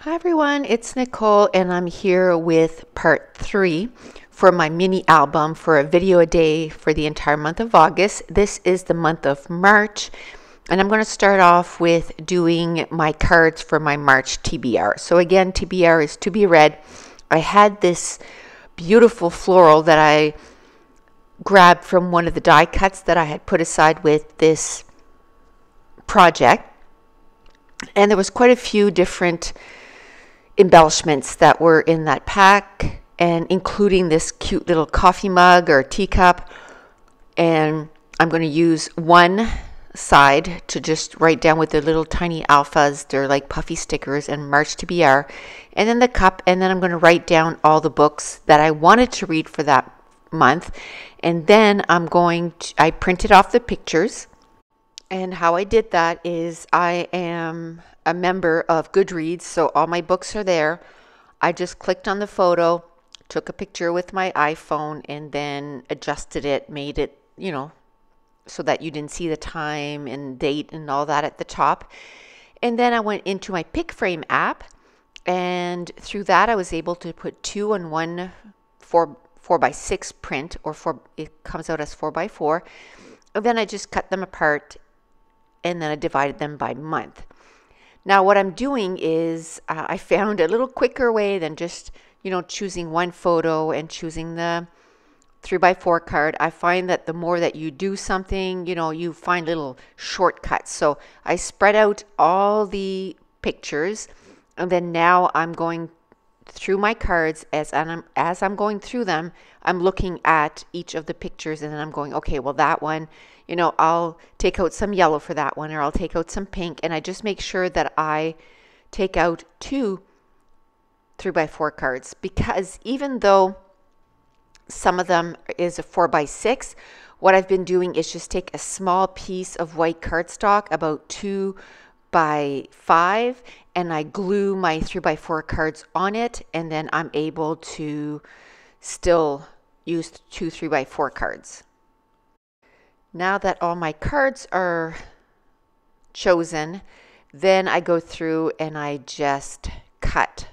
Hi everyone, it's Nicole and I'm here with part 3 for my mini album for a video a day for the entire month of August. This is the month of March and I'm going to start off with doing my cards for my March TBR. So again, TBR is to be read. I had this beautiful floral that I grabbed from one of the die cuts that I had put aside with this project, and there was quite a few different embellishments that were in that pack, and including this cute little coffee mug or teacup. And I'm going to use one side to just write down with the little tiny alphas, they're like puffy stickers, and March TBR, and then the cup, and then I'm going to write down all the books that I wanted to read for that month. And then I printed off the pictures. And how I did that is I am a member of Goodreads, so all my books are there. I just clicked on the photo, took a picture with my iPhone, and then adjusted it, made it, so that you didn't see the time and date and all that at the top. And then I went into my pick frame app, and through that I was able to put 2 on one 4x6 print, or it comes out as 4x4. And then I just cut them apart, and then I divided them by month. Now what I'm doing is I found a little quicker way than just choosing one photo and choosing the 3x4 card. I find that the more that you do something, you find little shortcuts. So I spread out all the pictures, and then now I'm going through my cards. As I'm going through them, I'm looking at each of the pictures, and then I'm going, okay, well that one, I'll take out some yellow for that one, or I'll take out some pink, and I just make sure that I take out 2 3x4 cards, because even though some of them is a 4x6, what I've been doing is just take a small piece of white cardstock, about 2x5, and I glue my 3x4 cards on it, and then I'm able to still use 2 3x4 cards. Now that all my cards are chosen, then I go through and I just cut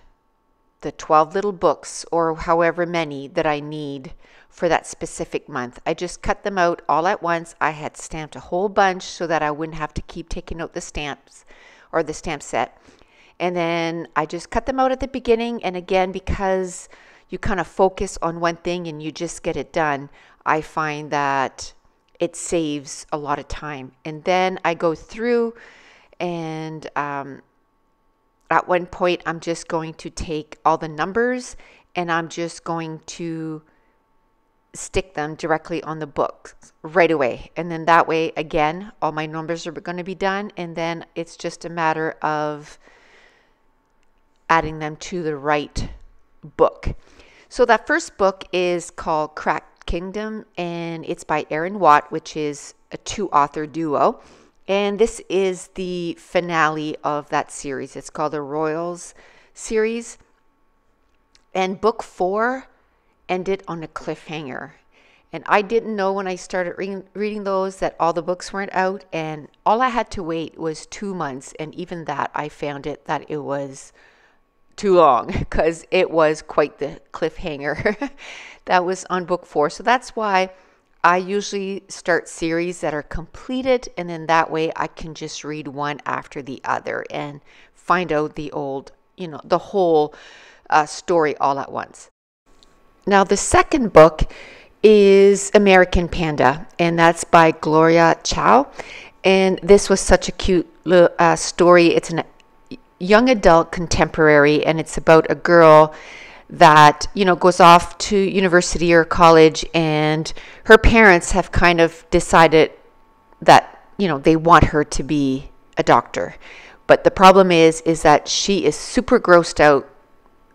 the 12 little books, or however many that I need for that specific month. I just cut them out all at once. I had stamped a whole bunch so that I wouldn't have to keep taking out the stamps or the stamp set. And then I just cut them out at the beginning. And again, because you kind of focus on one thing and you just get it done, I find that it saves a lot of time. And then I go through, and at one point I'm just going to take all the numbers and I'm just going to stick them directly on the book right away. And then that way, again, all my numbers are going to be done, and then it's just a matter of adding them to the right book. So that first book is called Cracked Kingdom, and it's by Aaron Watt, which is a 2-author duo. And this is the finale of that series. It's called the Royals series. And book 4 ended on a cliffhanger. And I didn't know when I started reading those that all the books weren't out. And all I had to wait was 2 months. And even that, I found that it was too long, because it was quite the cliffhanger that was on book 4. So that's why I usually start series that are completed, and then that way I can just read one after the other and find out the whole story all at once. Now the second book is American Panda, and that's by Gloria Chow. And this was such a cute story. It's an young adult contemporary, and it's about a girl that goes off to university or college, and her parents have kind of decided that they want her to be a doctor. But the problem is that she is super grossed out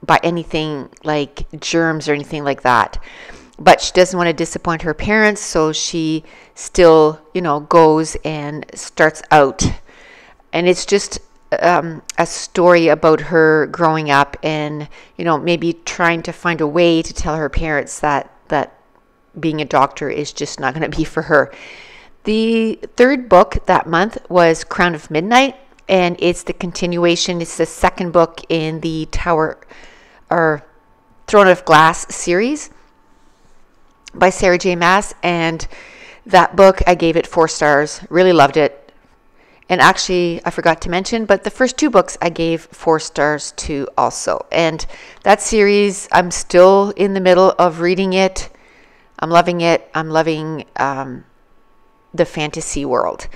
by anything like germs or anything like that. But she doesn't want to disappoint her parents, so she still goes and starts out. And it's just a story about her growing up, and maybe trying to find a way to tell her parents that being a doctor is just not going to be for her. The third book that month was Crown of Midnight, and it's the continuation. It's the second book in the Tower or Throne of Glass series by Sarah J. Maas, and that book, I gave it 4 stars. Really loved it. And actually, I forgot to mention, but the first 2 books I gave 4 stars to also. And that series, I'm still in the middle of reading it. I'm loving it. I'm loving the fantasy world.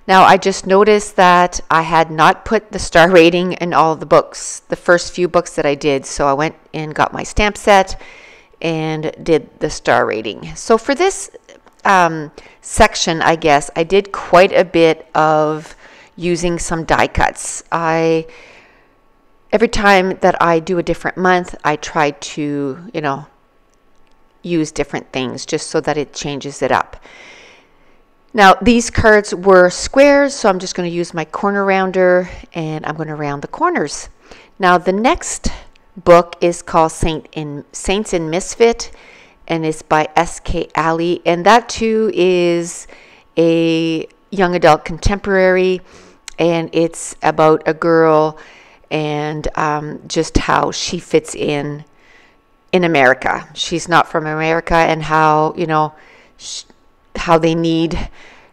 Now, I just noticed that I had not put the star rating in all the books, the first few books that I did. So I went and got my stamp set and did the star rating. So for this section, I guess, I did quite a bit of using some die cuts. Every time that I do a different month, I try to, use different things just so that it changes it up. Now, these cards were squares, so I'm just going to use my corner rounder and I'm going to round the corners. Now, the next book is called Saints and Misfit, and it's by S.K. Alley, and that too is a young adult contemporary, and it's about a girl and just how she fits in America. She's not from America, and how how they need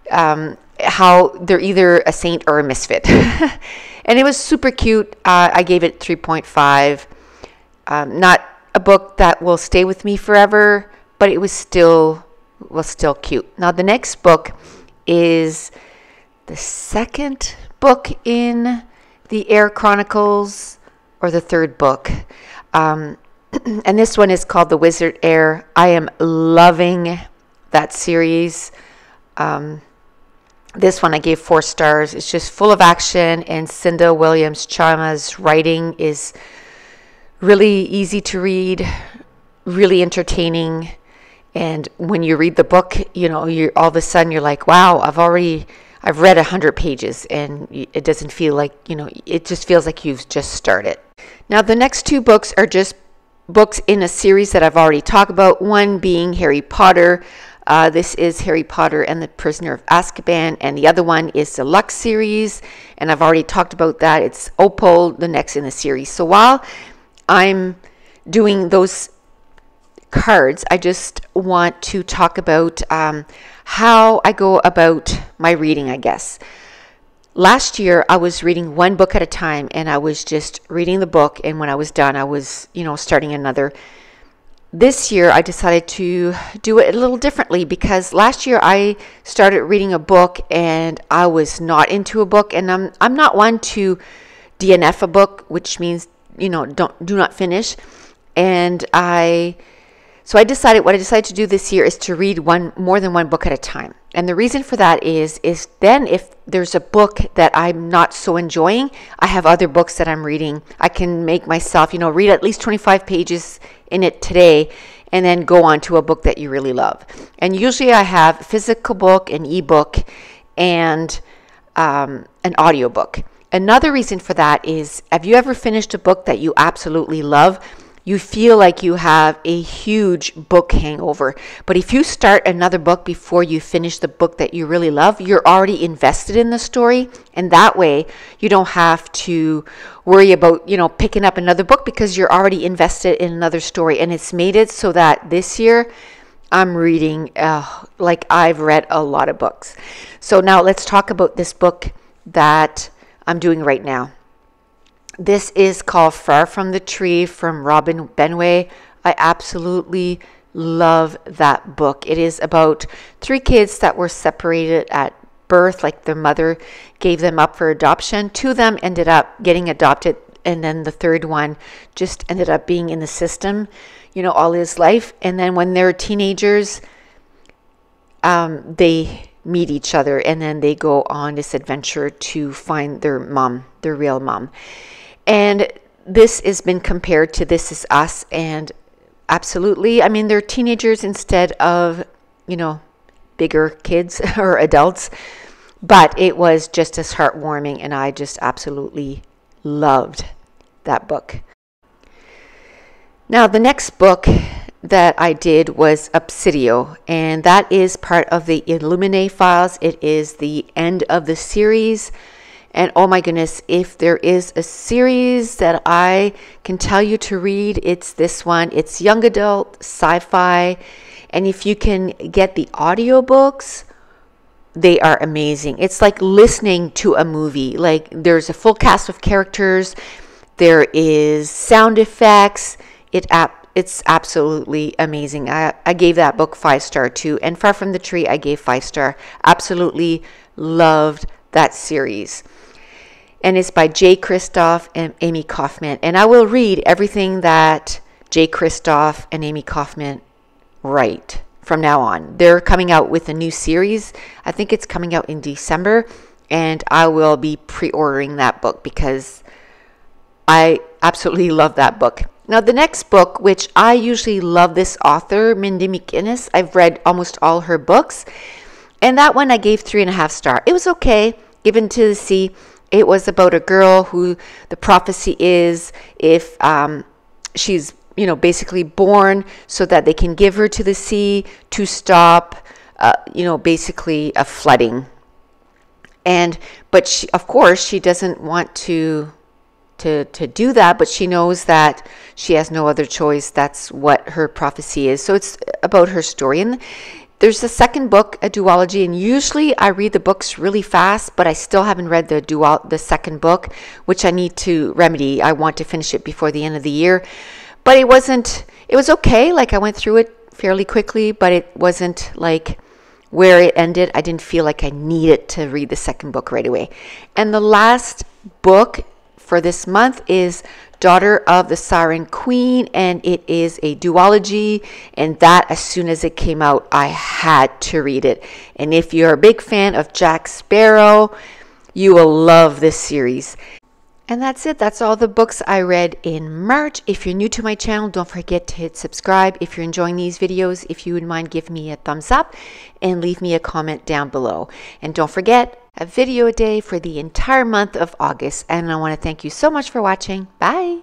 how they're either a saint or a misfit. And it was super cute. I gave it 3.5. Not a book that will stay with me forever, but it was still cute. Now, the next book is the second book in the Air Chronicles, or the third book. And this one is called The Wizard Air. I am loving that series. This one I gave 4 stars. It's just full of action, and Cinda Williams-Chama's writing is really easy to read, really entertaining. And when you read the book, you're all of a sudden you're like, wow, I've read 100 pages, and it doesn't feel like, it just feels like you've just started. Now, the next 2 books are just books in a series that I've already talked about, one being Harry Potter. This is Harry Potter and the Prisoner of Azkaban, and the other one is the Lux series, and I've already talked about that. It's Opal, the next in the series. So while I'm doing those cards, I just want to talk about how I go about my reading, I guess. Last year, I was reading one book at a time, and I was just reading the book, and when I was done, I was, starting another. This year, I decided to do it a little differently, because last year I started reading a book, and I was not into a book, and I'm not one to DNF a book, which means, do not finish. And So what I decided to do this year is to read more than one book at a time. And the reason for that is then if there's a book that I'm not so enjoying, I have other books that I'm reading. I can make myself, read at least 25 pages in it today, and then go on to a book that you really love. And usually I have a physical book, an ebook, and an audiobook. Another reason for that is, have you ever finished a book that you absolutely love? You feel like you have a huge book hangover. But if you start another book before you finish the book that you really love, you're already invested in the story. And that way, you don't have to worry about, picking up another book, because you're already invested in another story. And it's made it so that this year, I'm reading, like I've read a lot of books. So now let's talk about this book that I'm doing right now. This is called Far From the Tree from Robin Benway. I absolutely love that book. It is about 3 kids that were separated at birth, like their mother gave them up for adoption. 2 of them ended up getting adopted, and then the third one just ended up being in the system, all his life. And then when they're teenagers, they meet each other, and then they go on this adventure to find their mom, their real mom. And this has been compared to This Is Us, and absolutely, they're teenagers instead of, bigger kids or adults, but it was just as heartwarming, and I just absolutely loved that book. Now, the next book that I did was Obsidian, and that is part of the Illuminate files. It is the end of the series. And oh my goodness, if there is a series that I can tell you to read, it's this one. It's young adult sci-fi. And if you can get the audiobooks, they are amazing. It's like listening to a movie. Like there's a full cast of characters. There is sound effects. It's absolutely amazing. I gave that book 5-star too. And Far From the Tree, I gave 5-star. Absolutely loved that series. And it's by Jay Kristoff and Amy Kaufman. And I will read everything that Jay Kristoff and Amy Kaufman write from now on. They're coming out with a new series. I think it's coming out in December. And I will be pre-ordering that book because I absolutely love that book. Now, the next book, which I usually love this author, Mindy McInnes. I've read almost all her books. And that one I gave 3.5 stars. It was okay, Given to the Sea. It was about a girl who the prophecy is if she's, basically born so that they can give her to the sea to stop, basically a flooding. But she, of course, she doesn't want to do that, but she knows that she has no other choice. That's what her prophecy is. So it's about her story. And there's a second book, a duology, and usually I read the books really fast, but I still haven't read the second book, which I need to remedy. I want to finish it before the end of the year. But it was okay. Like I went through it fairly quickly, but it wasn't like where it ended. I didn't feel like I needed to read the second book right away. And the last book for this month is Daughter of the Siren Queen, and it is a duology, and that as soon as it came out, I had to read it. And if you're a big fan of Jack Sparrow, you will love this series. And that's it. That's all the books I read in March. If you're new to my channel, don't forget to hit subscribe. If you're enjoying these videos, if you would mind, give me a thumbs up and leave me a comment down below. And don't forget, a video a day for the entire month of August. And I want to thank you so much for watching. Bye.